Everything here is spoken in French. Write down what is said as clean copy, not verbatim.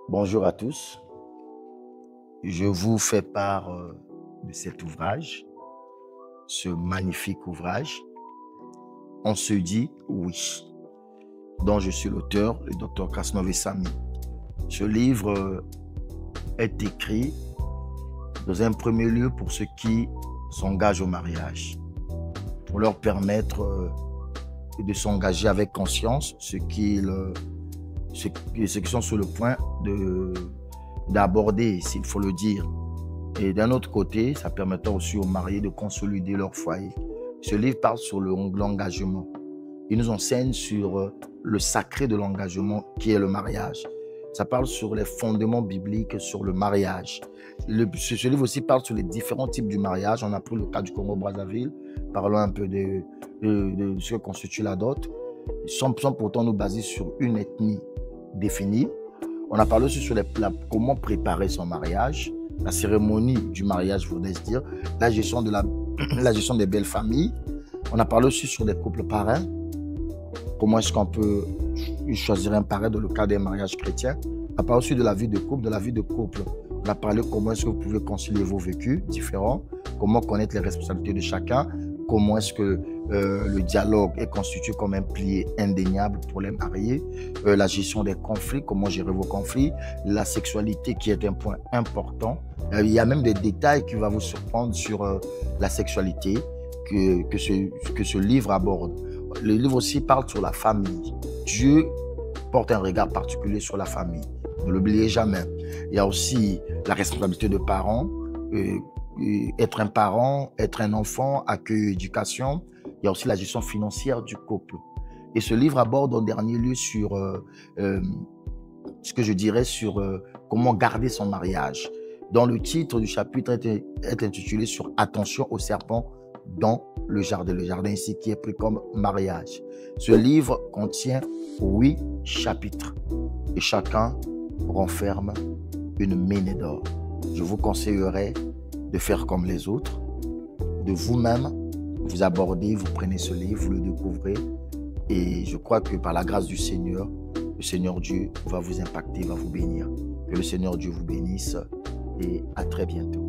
Bonjour à tous, je vous fais part de cet ouvrage, ce magnifique ouvrage. On se dit oui, dont je suis l'auteur, le Dr Kasnov Sami. Ce livre est écrit dans un premier lieu pour ceux qui s'engagent au mariage, pour leur permettre de s'engager avec conscience, ceux qui sont sur le point d'aborder, s'il faut le dire. Et d'un autre côté, ça permettra aussi aux mariés de consolider leur foyer. Ce livre parle sur l'engagement. Il nous enseigne sur le sacré de l'engagement qui est le mariage. Ça parle sur les fondements bibliques sur le mariage. Ce livre aussi parle sur les différents types du mariage. On a pris le cas du Congo-Brazzaville. Parlons un peu de ce que constitue la dot. Sans pourtant nous baser sur une ethnie définie. On a parlé aussi sur comment préparer son mariage, la cérémonie du mariage, voudrais-je dire, la gestion des belles familles. On a parlé aussi sur des couples parrains. Comment est-ce qu'on peut choisir un parrain dans le cadre d'un mariage chrétien. On a parlé aussi de la vie de couple, On a parlé comment est-ce que vous pouvez concilier vos vécus différents, comment connaître les responsabilités de chacun, comment est-ce que le dialogue est constitué comme un pilier indéniable pour les mariés, la gestion des conflits, comment gérer vos conflits, la sexualité qui est un point important. Il y a même des détails qui vont vous surprendre sur la sexualité que ce livre aborde. Le livre aussi parle sur la famille. Dieu porte un regard particulier sur la famille. Ne l'oubliez jamais. Il y a aussi la responsabilité de parents, être un parent, être un enfant, accueil, éducation. Il y a aussi la gestion financière du couple. Et ce livre aborde en dernier lieu sur ce que je dirais sur comment garder son mariage. Dont le titre du chapitre est intitulé sur Attention aux serpents dans le jardin ici qui est pris comme mariage. Ce livre contient 8 chapitres et chacun renferme une mine d'or. Je vous conseillerais de faire comme les autres, de vous-même vous abordez, vous prenez ce livre, vous le découvrez et je crois que par la grâce du Seigneur, le Seigneur Dieu va vous impacter, va vous bénir. Que le Seigneur Dieu vous bénisse et à très bientôt.